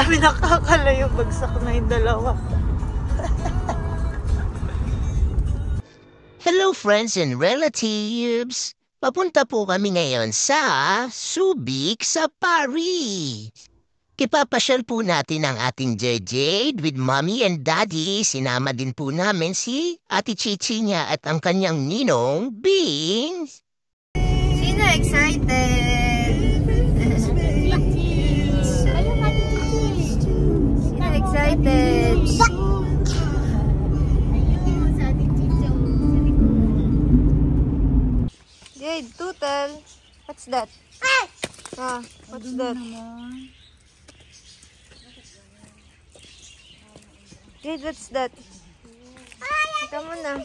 namin nakakalayo. Bagsak na yung dalawa. Hello friends and relatives! Papunta po kami ngayon sa Subic sa Paris. Kipapasyal po natin ang ating Jade with mommy and daddy. Sinama din po namin si Ate Chichi niya at ang kanyang ninong, Beans. Sino excited? Sino excited? Jade, Tutel. What's that? Ah, what's that? Jade, what's that? Ika mo na.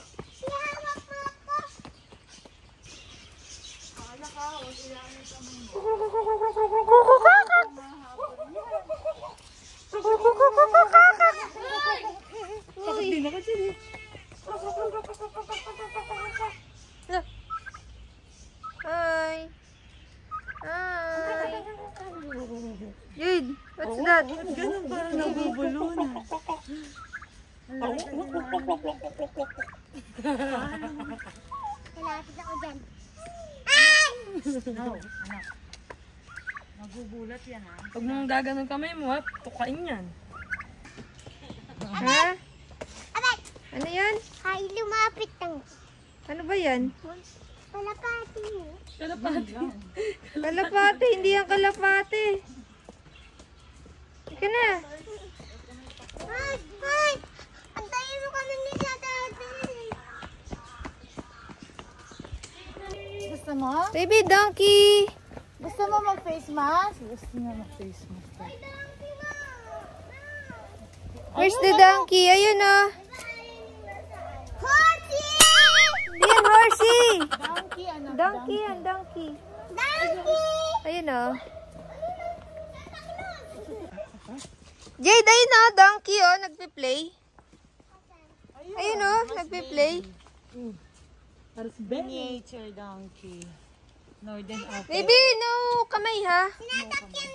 Hi. Hi. Jade, what's that? Ganun parang nabubulunan. Malapit ako dyan. No, anak. Magugulat yan, ha? Pag mong gaganon kamay mo, ha? Tukain yan. Ha? Ano yan? Ay, lumapit lang. Ano ba yan? Palapati mo. Kalapati. Kalapate, hindi yan kalapate. Ika na. Ay, ay! Antayin mo kami ni Dada. Gusto mo? Baby donkey. Gusto mo mag-face mask? Gusto niya mag-face mask. Where's the donkey? Ayun oh. Horsey! Hindi yan horsey. Donkey, ano? Donkey yan, donkey. Donkey! Ayun oh. Jade, ayun oh. Donkey oh. Nagpe-play. Ayun oh. Nagpe-play. Miniature donkey. Northern Africa. Baby, no kamay ha. Sinasakyan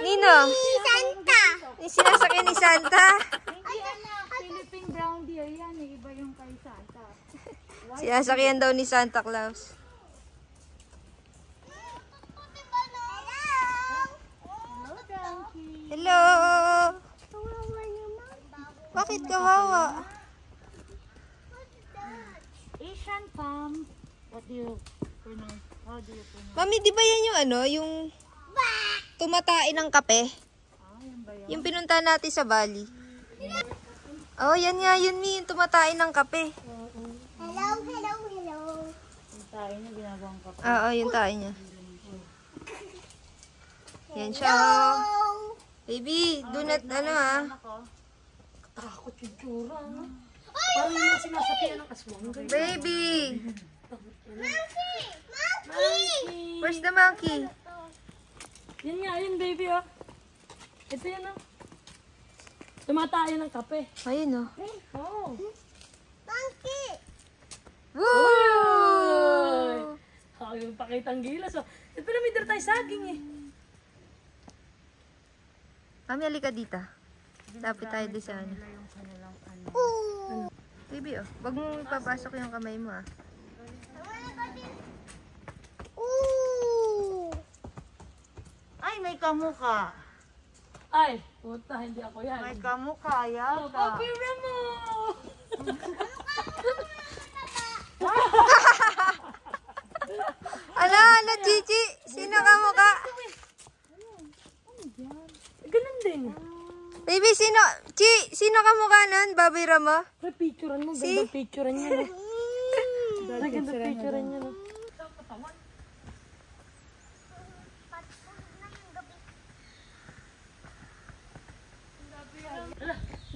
Nino. ni Santa. Sinasakyan ni Santa. Philippine brown deer yan. Iba yung kay Santa. Sinasakyan daw ni Santa Claus. Hello. Bakit kawawa? Asian palm. What do you pronounce? How do you pronounce? Mami, di ba yan yung ano? Yung tumatain ng kape? Yung pinunta natin sa Bali. Oh, yan nga. Yun yung tumatain ng kape. Hello, hello, hello. Yung tayo niya, ginagawang kape. Oo, yung tayo niya. Yan siya. Oh. Baby, do not ano ha. Takot yung tsura, no? Parang yung sinasapian ng aswang. Baby. Monkey! Monkey! Where's the monkey? Yan nga, yun baby, oh. Ito yan, oh. Tumatayo ng kape. Ayun oh. Oh. Monkey! Woo! Yung pakitang gilas, oh. Ito na may dala tayo saging, eh. Mami, halika dito. Lapit tayo doon sa ano. Baby, oh. Wag mong ipapasok yung kamay mo, ah. Ooh! Ay, may kamukha. Ay, puta, hindi ako yan. May kamukha, yata. Papira mo! Ano, Chichi? Sino ka mukha? Ganun din. Baby, sino ka mukha nun? Baboy Ramo? Pero picturean mo, See? ganda picturean niya, no? Ganda picturean niya, no?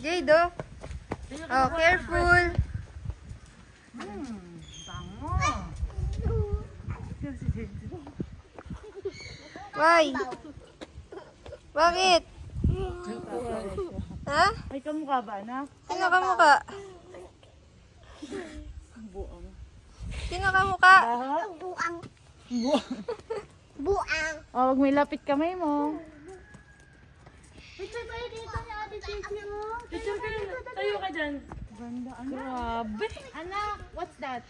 Jade, oh. Oh, careful. Bango. Why? Bakit? Ha? May kamukha ba, anak? Sino ka mukha? Sino ka mukha? Buang. Buang. Oh, wag may lapit kamay mo. Picture tayo dito ni Ate Chichi, oh. Picture ka na. Tayo ka dyan. Ganda, anak. Grabe. Anak, what's that?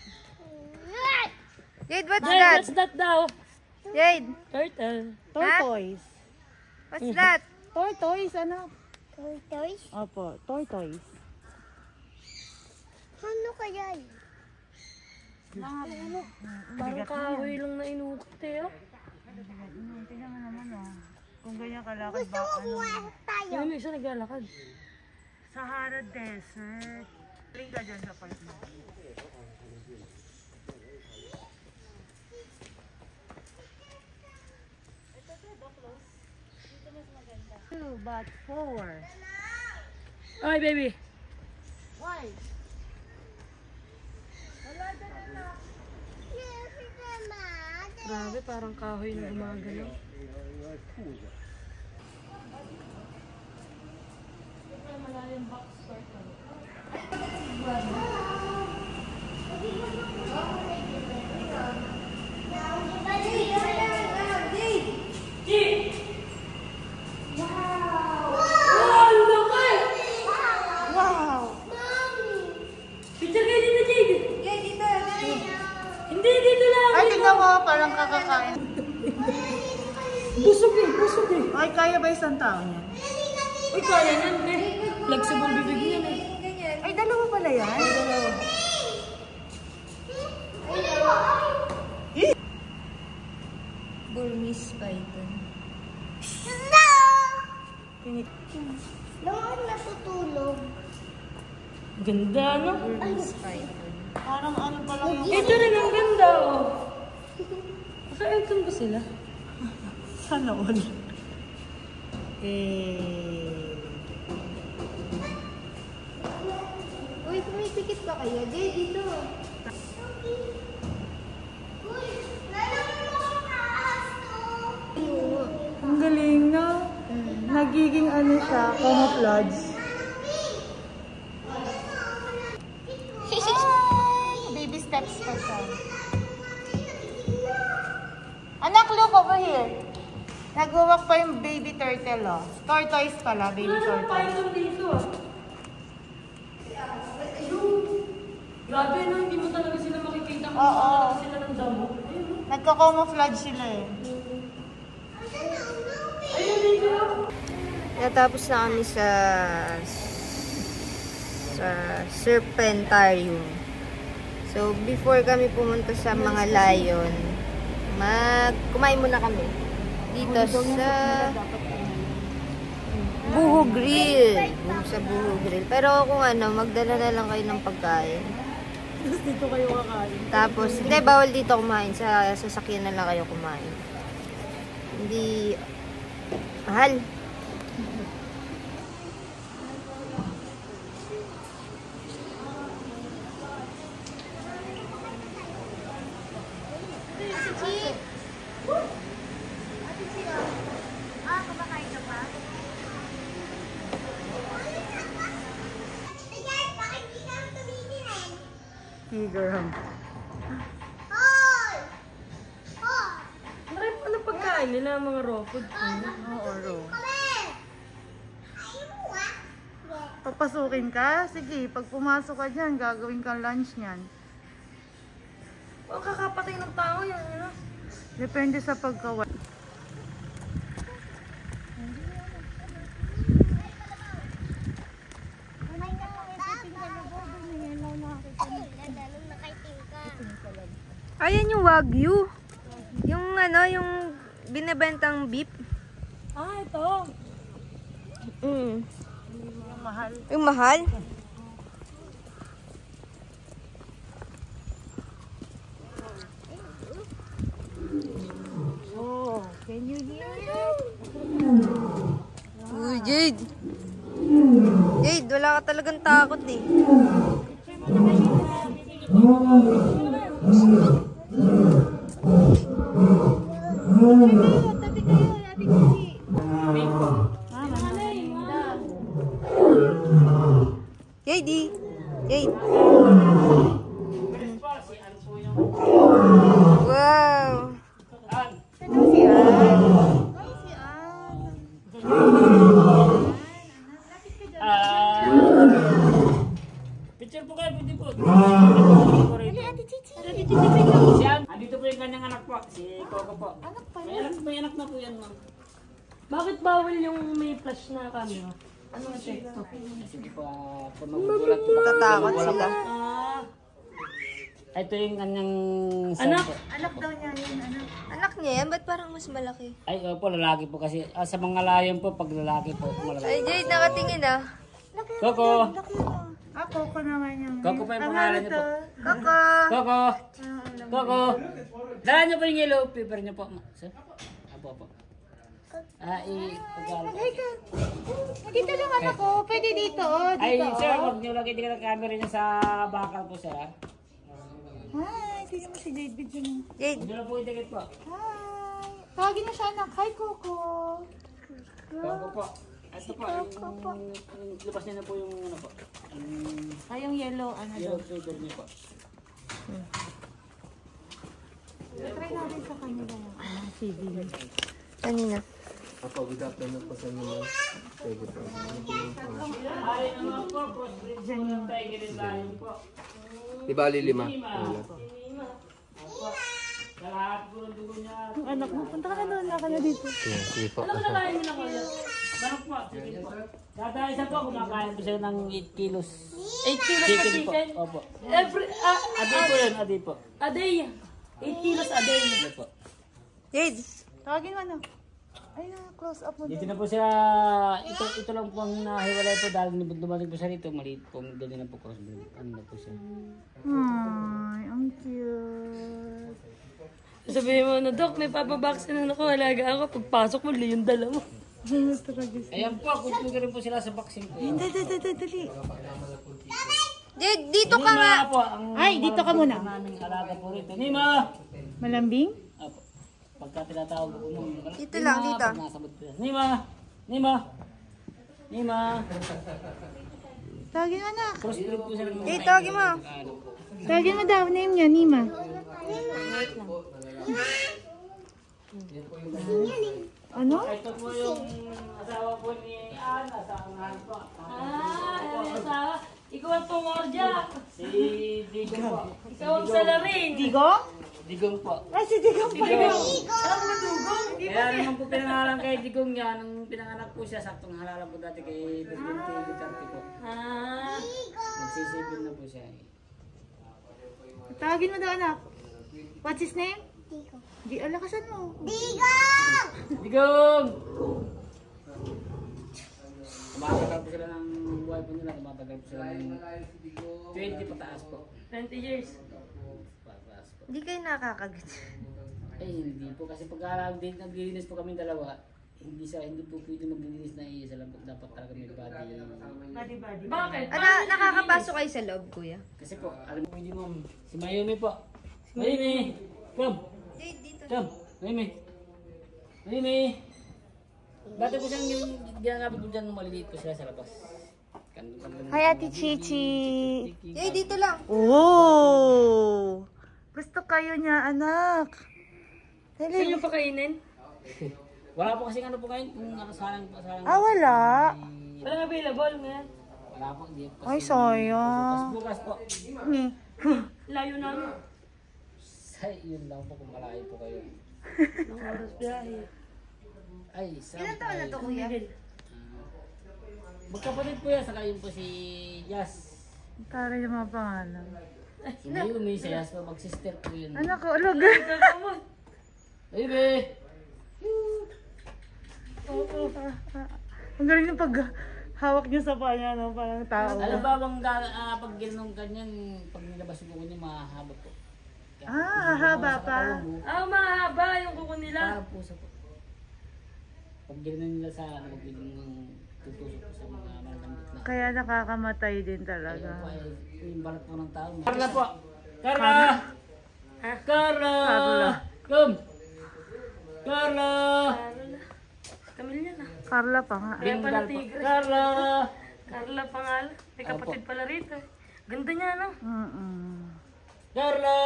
Jade, what's Jade, that? what's that daw? Jade, Turtle. Tortoise. what's that? Tortoise, anak. Tortoise? Opo, tortoise. Ano kaya yun? Parang kahoy lang na inutot eh. Oh. Tingnan mo naman, oh. Kung ganyan kalakad Gusto ba, mo buwan tayo? Yung isa naglalakad. Sahara Desert. Ling ka dyan sa part mo. 2 but 4. Ay, baby. Why? Yes, mama. Grabe, parang kahoy na gumagalaw. Wow! Picture kayo dito, Jade. Jade, dito. Hindi, dito lang. Ay, tingnan mo, parang kakakain. Busog eh, busog eh. Ay, kaya ba isang tao niya? Uy, kaya yan eh. Flexible bibig yan eh. Ganyan. Ay, dalawa pala yan? Burmese python. Lang natutulog. Ganda, no? Burmese python. Parang ano pala yung... Ito rin ang ganda, oh. Naka-aircon ba sila? Sana all. Eh... Uy, pumipikit pa kayo. Jade, dito. Uy, lalaki mo ang taas to. Ang galing, no? Nagiging ano siya, camouflage. Baby steps pa siya. Anak, look over here. Nag-walk pa yung baby turtle, oh. Tortoise pala, baby Wala naman tortoise. python dito, ah. Grabe, no? Hindi mo talaga sila makikita kung Oo. talaga sila ng damo. Ayun, no? Nagka-camouflage sila eh. Ayun, dito. Natapos na kami sa Serpentarium. So, before kami pumunta sa mga lion, kumain muna kami. Dito sa Buho Grill. Sa Buho Grill. Pero kung ano, magdala na lang kayo ng pagkain. Tapos dito kayo kakain. Tapos, hindi, bawal dito kumain. Sa sasakyan na lang kayo kumain. Hindi, mahal. Tiger hump. Hoy! Hoy! Ano pagkain nila, mga raw food? Oo, raw. Kami! Ayaw mo ah? Papasukin ka? Sige, pag pumasok ka dyan, gagawin kang lunch niyan. Oh, kakapatay ng tao yan, ano? Depende sa pagkawa. Ayan yung Wagyu. Yung ano, yung binibentang beef. Ah, ito. Mm. Yung mahal. Yung mahal. Oh, can you hear it? Uy, Jade. Jade, wala ka talagang takot eh. Jade, Jade. Wow. Si Ann. Picture po kayo, pwede po. Dali, Ate Chichi. Siya, andito po yung kanyang anak po, si Coco po. Anak pa May anak na po yan, ma'am. Bakit bawal yung may flash na camera? Anong epekto? Sige po, kung magugulat po. Tatakot sila. Ah, Ito yung kanyang Anak? son po. Anak daw niya yun, anak. Anak niya yan, ba't parang mas malaki? Ay, opo, lalaki po kasi. Sa mga layon po, pag lalaki po, malalaki. Ay, Jade, nakatingin ah. Coco! Coco naman yung... Coco pa yung pangalan niyo po. Kaka. Coco! Coco! Dala niyo po yung yellow paper niyo po. Sir? Apo. Pag-alam. Dito lang anak ko. Pwede dito, oh. Ay, Dito, sir, oh. huwag niyo lagay din ang camera niya sa bakal po, sir, ha? Hi, tingnan mo si Jade video mo. Jade, Hindi na po yung ticket po. Hi. Tawagin na siya anak. Hi, Coco. Coco po. Ito po, yung labas niya na po yung ano po. Ay, yung yellow, ano daw. Yellow paper niyo po. Try natin sa kanila yung CD. kanina. Ay, ano po, crossbreed po ng tiger and lion po. Di ba lima? Sa lahat po ng dugo niya. Yung anak mo, punta ka na doon. Naka na dito. Sige po. ano kinakain nila kuya? Manok po, sige po. Kada isa po, kumakain po siya ng 8 kilos. 8 kilos na Chicken po. chicken? Opo. Every, Adi po yun, adi po. a day. 8 kilos a day. Adi po. Jade, Tawagin mo anak. Ay, close up mo Dito doon. na po siya, ito lang po ang nahiwalay po dahil dumating po siya rito, maliit po, dali na po crossbreed. Ano na po siya. Ay, ang cute. Sabihin mo na, Dok, may papabaksin na ako. Alaga ako. Pagpasok mo, yung dala mo. Ayan po, kumpleto rin po sila sa vaccine po. Dali. Jade, dito ka nga. Nima po, ang Ay, dito ka muna. naming alaga po rito. Nima! Malambing? Apo. Pagka tinatawag ko mo. Dito lang, dito. Pag nasabot ko yan. Nima! Nima! Nima! Tawagin mo anak. Crossbreed po sila. Jade, tawagin mo. Tawagin mo daw, name niya, Nima. Ano? Ito po yung asawa po ni Ana, asawa ng Ana po. Asawa. Ikaw ang tumordia. Si Digong po. Ikaw ang salarin. Digo? Digong po. Ay, si Digong pa yun. Alam mo, dugong. Kaya naman po pinangalan kay Digong niya, nung pinanganak po siya, saktong halalan po dati kay Presidente Duterte po. Nagsisipin na po siya. Tawagin mo daw anak. What's his name? Di, alakasan mo. Digong! Tumatagal po sila ng buhay po nila, tumatagal po sila ng 20 pataas po. 20 years. Pataas po. Hindi kayo nakakagat. Eh hindi po kasi pag naglilinis po kami dalawa, hindi po pwede maglilinis na isa lang po. Dapat talaga may body. Bakit? Nakakapasok kayo sa loob, kuya. Kasi po, alam mo hindi ma'am, si Mayumi po. Mayumi! Come! Jade, dito. Come! Mayumi! Mayumi! Dati po siyang yung ginagapit po dyan, maliliit po sila sa labas. Hi, Ate Chichi. Jade, dito lang. Oh! Gusto kayo niya, anak. Saan yung pakainin? Wala po kasi ano po ngayon, kung salang. Wala. Walang available ngayon. Wala po, hindi po. Ay, sayang. Bukas po. Layo namin. Yun lang po kung malayo po kayo. Ng oras biyahe. Ay, Ilan taon na to, kuya? magkapatid po yan, saka yun po si Yas. Tara yung mga pangalan. Si Mayumi, si Yas po, mag-sister po yun. Anak ko, alaga. Baby! Ang galing ng paghawak niya sa paa niya, no? Parang tao. Alam ba bang pag ginanong ganyan, pag nilabas yung buko niya, mahaba po. Hahaba pa. Mahaba yung kuko nila. Parang pusa po. Pag ginanong nila sa ano, biglang tutusok po sa mga malambot na. Kaya nakakamatay din Kaya talaga. po ay yung balat po ng tao. Carla po! Carla! Carla! Come! Carla! Camilla na. Carla pa nga. Kaya pala Bingdal po. tigre. Carla! Carla pangalan. May kapatid pala rito. Ganda niya, no? Carla!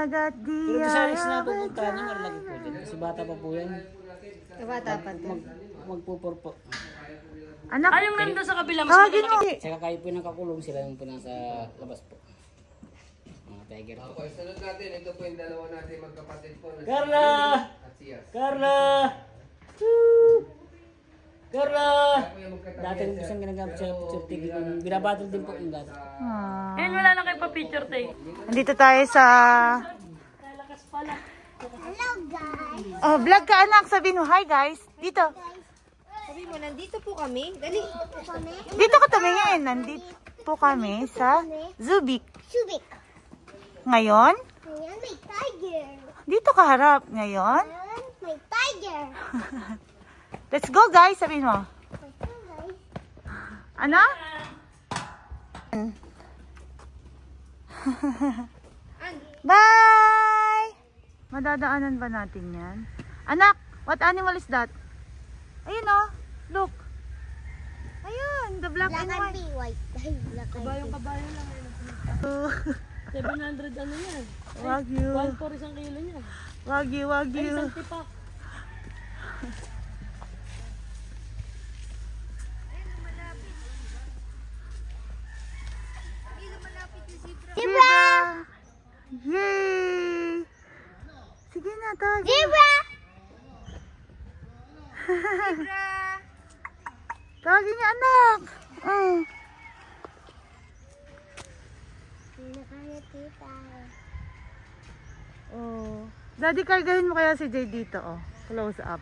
Agat Pero sa alis na diya. pupunta niya, malaki po dyan. Kasi bata pa po yan. Kabata pa to. Magpupor po. Anak, Ay, yung nandun sa kabila, mas tawagin mo. malaki. Saka kayo po ng kakulong, sila yung po nasa labas po. Mga tiger po. Okay, sunod natin. Ito po yung dalawa natin magkapatid po. Na Carla! at Sias. Carla! Woo! Carla! Dati rin po siyang ginagamit sa picture TV. Binabattle din po yung dati. Ayun, wala na kayo pa picture tayo. Nandito tayo sa... Lakas pala. Hello, guys. Oh, vlog ka anak. Sabihin mo, hi guys. Dito. Sabi mo, nandito po kami. Dali. Dito ka tumingin. Nandito po kami sa Zubik. Subik. Ngayon, Ayan, may tiger. dito ka harap. Ngayon, Ayan, may tiger. let's go guys. Sabihin mo. Ano? Bye! Madadaanan ba natin yan? Anak, what animal is that? Ayun oh, look. Ayun, the black and Black and white. white. Ay, black and Kabayong kabayo lang. 700 ano yan? Wagyu. 1 isang kilo niya. Wagyu, Ay, wagyu. isang tipak. Zebra! Yay! Sige na, tawag. Zebra! Tawagin niya, anak. Nakaya tita. Oh. Daddy, kargahin mo kaya si Jay dito, oh. Close up.